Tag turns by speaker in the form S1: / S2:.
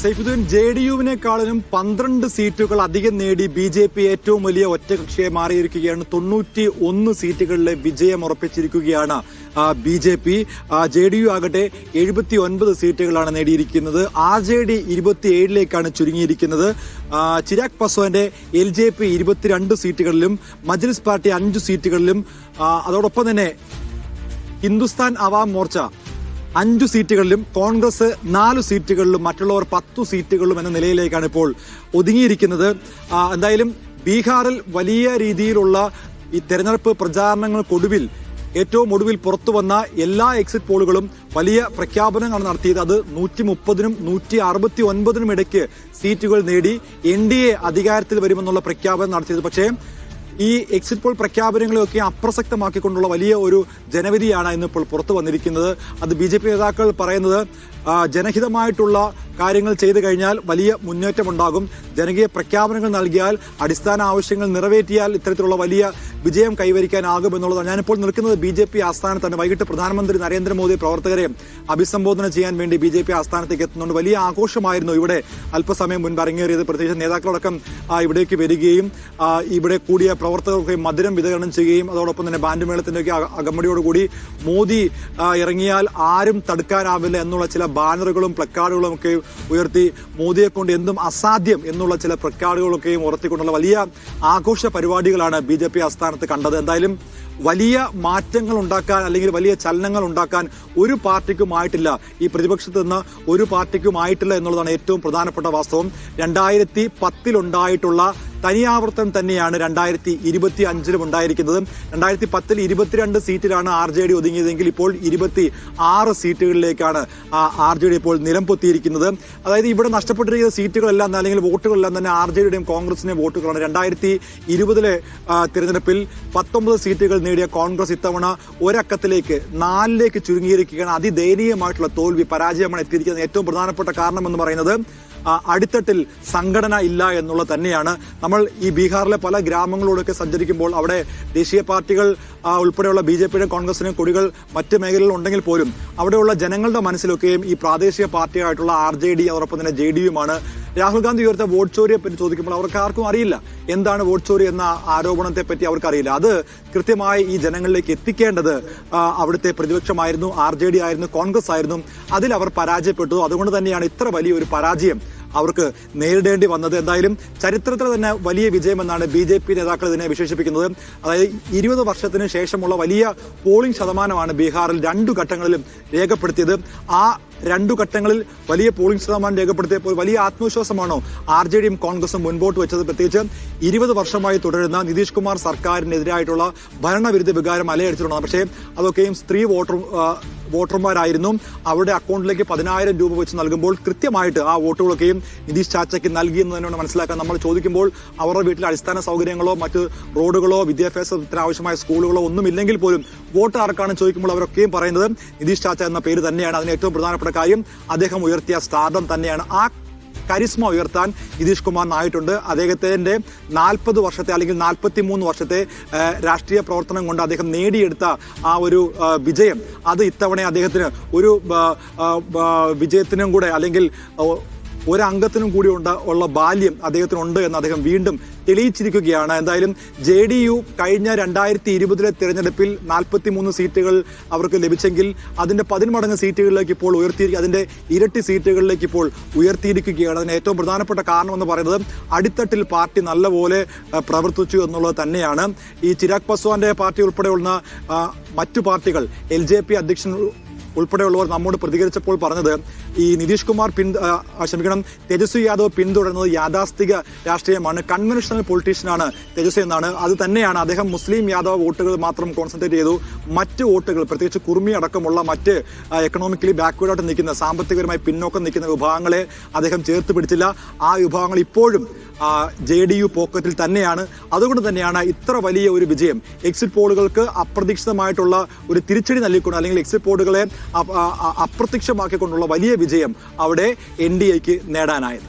S1: സൈഫുദ്ദീൻ, JDU-വിനെക്കാളും 12 സീറ്റുകൾ അധികം നേടി BJP ഏറ്റവും വലിയ ഒറ്റകക്ഷിയെ മാറിയിരിക്കുകയാണ്. 91 സീറ്റുകളിലെ വിജയം ഉറപ്പിച്ചിരിക്കുകയാണ് BJP. JDU ആകട്ടെ 79 സീറ്റുകളാണ് നേടിയിരിക്കുന്നത്. RJD 27ലേക്കാണ് ചുരുങ്ങിയിരിക്കുന്നത്. ചിരാഗ് പാസ്വാന്റെ LJP 22 സീറ്റുകളിലും മജ്ലിസ് പാർട്ടി 5 സീറ്റുകളിലും അതോടൊപ്പം തന്നെ ഹിന്ദുസ്ഥാൻ അവാം മോർച്ച 5 സീറ്റുകളിലും കോൺഗ്രസ് 4 സീറ്റുകളിലും മറ്റുള്ളവർ 10 സീറ്റുകളിലും എന്ന നിലയിലേക്കാണ് ഇപ്പോൾ ഒതുങ്ങിയിരിക്കുന്നത്. എന്തായാലും ബീഹാറിൽ വലിയ രീതിയിലുള്ള ഈ തെരഞ്ഞെടുപ്പ് പ്രചാരണങ്ങൾക്കൊടുവിൽ ഏറ്റവും ഒടുവിൽ പുറത്തു വന്ന എല്ലാ എക്സിറ്റ് പോളുകളും വലിയ പ്രഖ്യാപനങ്ങളാണ് നടത്തിയത്. അത് 130നും 169നും ഇടയ്ക്ക് സീറ്റുകൾ നേടി NDA അധികാരത്തിൽ വരുമെന്നുള്ള പ്രഖ്യാപനം നടത്തിയത്. പക്ഷേ ഈ എക്സിറ്റ് പോൾ പ്രഖ്യാപനങ്ങളെയൊക്കെ അപ്രസക്തമാക്കിക്കൊണ്ടുള്ള വലിയ ഒരു ജനവിധിയാണ് ഇന്നിപ്പോൾ പുറത്തു വന്നിരിക്കുന്നത്. അത് BJP നേതാക്കൾ പറയുന്നത് ജനഹിതമായിട്ടുള്ള കാര്യങ്ങൾ ചെയ്തു കഴിഞ്ഞാൽ വലിയ മുന്നേറ്റമുണ്ടാകും, ജനകീയ പ്രഖ്യാപനങ്ങൾ നൽകിയാൽ അടിസ്ഥാന ആവശ്യങ്ങൾ നിറവേറ്റിയാൽ ഇത്തരത്തിലുള്ള വലിയ വിജയം കൈവരിക്കാനാകുമെന്നുള്ളതാണ്. ഞാനിപ്പോൾ നിൽക്കുന്നത് BJP ആസ്ഥാനത്താണ്. വൈകിട്ട് പ്രധാനമന്ത്രി നരേന്ദ്രമോദി പ്രവർത്തകരെ അഭിസംബോധന ചെയ്യാൻ വേണ്ടി BJP ആസ്ഥാനത്തേക്ക് എത്തുന്നുണ്ട്. വലിയ ആഘോഷമായിരുന്നു ഇവിടെ അല്പസമയം മുൻപ് അരങ്ങേറിയത്. പ്രത്യേകിച്ച് നേതാക്കളടക്കം ഇവിടേക്ക് വരികയും ഇവിടെ കൂടിയ പ്രവർത്തകർക്ക് മധുരം വിതരണം ചെയ്യുകയും അതോടൊപ്പം തന്നെ ബാൻഡ് മേളത്തിന്റെയൊക്കെ അകമ്പടിയോടുകൂടി മോദി ഇറങ്ങിയാൽ ആരും തടുക്കാനാവില്ല എന്നുള്ള ചില ബാനറുകളും പ്ലക്കാർഡുകളും ഒക്കെ ഉയർത്തി മോദിയെ കൊണ്ട് എന്തും അസാധ്യം എന്നുള്ള ചില പ്ലക്കാർഡുകളൊക്കെയും ഉയർത്തിക്കൊണ്ടുള്ള വലിയ ആഘോഷ പരിപാടികളാണ് BJP ആസ്ഥാനത്ത് കണ്ടത്. എന്തായാലും വലിയ മാറ്റങ്ങൾ ഉണ്ടാക്കാൻ അല്ലെങ്കിൽ വലിയ ചലനങ്ങൾ ഉണ്ടാക്കാൻ ഒരു പാർട്ടിക്കുമായിട്ടില്ല, ഈ പ്രതിപക്ഷത്ത് നിന്ന് ഒരു പാർട്ടിക്കുമായിട്ടില്ല എന്നുള്ളതാണ് ഏറ്റവും പ്രധാനപ്പെട്ട വാസ്തവം. 2010 ഉണ്ടായിട്ടുള്ള തനിയാവർത്തനം തന്നെയാണ് 2025 ഉണ്ടായിരിക്കുന്നത്. 2010 22 സീറ്റിലാണ് RJD ഒതുങ്ങിയതെങ്കിൽ ഇപ്പോൾ 26 സീറ്റുകളിലേക്കാണ് RJD ഇപ്പോൾ നിലംപൊത്തിയിരിക്കുന്നത്. അതായത് ഇവിടെ നഷ്ടപ്പെട്ടിരിക്കുന്ന സീറ്റുകളെല്ലാം അല്ലെങ്കിൽ വോട്ടുകളെല്ലാം തന്നെ RJDയുടെയും കോൺഗ്രസിന്റെയും വോട്ടുകളാണ്. 2020 തിരഞ്ഞെടുപ്പിൽ 19 സീറ്റുകൾ നേടിയ കോൺഗ്രസ് ഇത്തവണ ഒരക്കത്തിലേക്ക് 4ലേക്ക് ചുരുങ്ങിയിരിക്കുകയാണ്. അതിദയനീയമായിട്ടുള്ള തോൽവി, പരാജയമാണ് എത്തിയിരിക്കുന്നത്. ഏറ്റവും പ്രധാനപ്പെട്ട കാരണം എന്ന് പറയുന്നത് അടിത്തട്ടിൽ സംഘടന ഇല്ല എന്നുള്ളത് തന്നെയാണ്. നമ്മൾ ഈ ബീഹാറിലെ പല ഗ്രാമങ്ങളോടൊക്കെ സഞ്ചരിക്കുമ്പോൾ അവിടെ ദേശീയ പാർട്ടികൾ ഉൾപ്പെടെയുള്ള BJPയുടെയും കോൺഗ്രസിന്റെയും കൊടികൾ മറ്റ് മേഖലകളിൽ ഉണ്ടെങ്കിൽ പോലും അവിടെയുള്ള ജനങ്ങളുടെ മനസ്സിലൊക്കെയും ഈ പ്രാദേശിക പാർട്ടിയായിട്ടുള്ള RJD അതോടൊപ്പം തന്നെ JDUമാണ്. രാഹുൽ ഗാന്ധി ഉയർത്ത വോട്ട് ചോരിയെ പറ്റി ചോദിക്കുമ്പോൾ അവർക്ക് ആർക്കും അറിയില്ല എന്താണ് വോട്ട് ചോരി എന്ന ആരോപണത്തെ പറ്റി അവർക്കറിയില്ല. അത് കൃത്യമായി ഈ ജനങ്ങളിലേക്ക് എത്തിക്കേണ്ടത് അവിടുത്തെ പ്രതിപക്ഷമായിരുന്നു, RJD ആയിരുന്നു, കോൺഗ്രസ് ആയിരുന്നു. അതിൽ അവർ പരാജയപ്പെട്ടു. അതുകൊണ്ട് തന്നെയാണ് ഇത്ര വലിയൊരു പരാജയം അവർക്ക് നേരിടേണ്ടി വന്നത്. എന്തായാലും ചരിത്രത്തിൽ തന്നെ വലിയ വിജയമെന്നാണ് BJP നേതാക്കൾ ഇതിനെ വിശേഷിപ്പിക്കുന്നത്. അതായത് 20 വർഷത്തിന് ശേഷമുള്ള വലിയ പോളിംഗ് ശതമാനമാണ് ബീഹാറിൽ 2 ഘട്ടങ്ങളിലും രേഖപ്പെടുത്തിയത്. ആ 2 ഘട്ടങ്ങളിൽ വലിയ പോളിംഗ് ശതമാനം രേഖപ്പെടുത്തിയപ്പോൾ വലിയ ആത്മവിശ്വാസമാണോ RJDയും കോൺഗ്രസും മുൻപോട്ട് വെച്ചത്? പ്രത്യേകിച്ച് 20 വർഷമായി തുടരുന്ന നിതീഷ് കുമാർ സർക്കാരിനെതിരായിട്ടുള്ള ഭരണവിരുദ്ധ വികാരം അലയടിച്ചിട്ടുള്ളതാണ്. പക്ഷേ അതൊക്കെയും സ്ത്രീ വോട്ടർമാരായിരുന്നു. അവരുടെ അക്കൗണ്ടിലേക്ക് 10,000 രൂപ വെച്ച് നൽകുമ്പോൾ കൃത്യമായിട്ട് ആ വോട്ടുകളൊക്കെയും നിതീഷ് ചാച്ചയ്ക്ക് നൽകിയെന്ന് തന്നെയാണ് മനസ്സിലാക്കാൻ. നമ്മൾ ചോദിക്കുമ്പോൾ അവരുടെ വീട്ടിൽ അടിസ്ഥാന സൗകര്യങ്ങളോ മറ്റ് റോഡുകളോ വിദ്യാഭ്യാസത്തിന് ആവശ്യമായ സ്കൂളുകളോ ഒന്നുമില്ലെങ്കിൽ പോലും വോട്ട് ആർക്കാണ് ചോദിക്കുമ്പോൾ അവരൊക്കെയും പറയുന്നത് നിതീഷ് ചാച്ച എന്ന പേര് തന്നെയാണ്. അതിന് ഏറ്റവും പ്രധാനപ്പെട്ട കാര്യം അദ്ദേഹം ഉയർത്തിയ സ്റ്റാർഡം തന്നെയാണ്. ആ കരിസ്മ ഉയർത്താൻ നിതീഷ് കുമാറിനായിട്ടുണ്ട്. അദ്ദേഹത്തിന്റെ 40 വർഷത്തെ അല്ലെങ്കിൽ 43 വർഷത്തെ രാഷ്ട്രീയ പ്രവർത്തനം കൊണ്ട് അദ്ദേഹം നേടിയെടുത്ത ആ ഒരു വിജയം, അത് ഇത്തവണ അദ്ദേഹത്തിന് ഒരു വിജയത്തിനും കൂടെ അല്ലെങ്കിൽ ഒരംഗത്തിനും കൂടി ഉള്ള ബാല്യം അദ്ദേഹത്തിനുണ്ട് എന്ന് അദ്ദേഹം വീണ്ടും തെളിയിച്ചിരിക്കുകയാണ്. എന്തായാലും JDU കഴിഞ്ഞ 2020 തിരഞ്ഞെടുപ്പിൽ 43 സീറ്റുകൾ അവർക്ക് ലഭിച്ചെങ്കിൽ അതിന്റെ 10 മടങ്ങ് സീറ്റുകളിലേക്ക് ഇപ്പോൾ അതിന്റെ ഇരട്ടി സീറ്റുകളിലേക്ക് ഇപ്പോൾ ഉയർത്തിയിരിക്കുകയാണ്. അതിന് ഏറ്റവും പ്രധാനപ്പെട്ട കാരണം എന്ന് പറയുന്നത് അടിത്തട്ടിൽ പാർട്ടി നല്ലപോലെ പ്രവർത്തിച്ചു എന്നുള്ളത് തന്നെയാണ്. ഈ ചിരാഗ് പാസ്വാന്റെ പാർട്ടി ഉൾപ്പെടെയുള്ള മറ്റു പാർട്ടികൾ LJP അധ്യക്ഷൻ ഉൾപ്പെടെയുള്ളവർ നമ്മോട് പ്രതികരിച്ചപ്പോൾ പറഞ്ഞത് ഈ നിതീഷ് കുമാർ തേജസ്വി യാദവ് പിന്തുടരുന്നത് യാഥാസ്ഥിക രാഷ്ട്രീയമാണ്, കൺവെൻഷണൽ പൊളിറ്റീഷ്യനാണ് തേജസ്വി എന്നാണ്. അത് തന്നെയാണ് അദ്ദേഹം മുസ്ലിം യാദവ് വോട്ടുകൾ മാത്രം കോൺസെൻട്രേറ്റ് ചെയ്തു. മറ്റ് വോട്ടുകൾ പ്രത്യേകിച്ച് കുർമി അടക്കമുള്ള മറ്റ് എക്കണോമിക്കലി ബാക്ക്വേർഡായിട്ട് നിൽക്കുന്ന സാമ്പത്തികപരമായി പിന്നോക്കം നിൽക്കുന്ന വിഭാഗങ്ങളെ അദ്ദേഹം ചേർത്ത് പിടിച്ചില്ല. ആ വിഭാഗങ്ങൾ ഇപ്പോഴും JDU പോക്കറ്റിൽ തന്നെയാണ്. അതുകൊണ്ട് തന്നെയാണ് ഇത്ര വലിയ ഒരു വിജയം. എക്സിറ്റ് പോളുകൾക്ക് അപ്രതീക്ഷിതമായിട്ടുള്ള ഒരു തിരിച്ചടി നൽകിക്കൊണ്ട് അല്ലെങ്കിൽ എക്സിറ്റ് പോളുകളെ അപ്രത്യക്ഷമാക്കിക്കൊണ്ടുള്ള വലിയ വിജയം അവിടെ NDAക്ക് നേടാനായത്.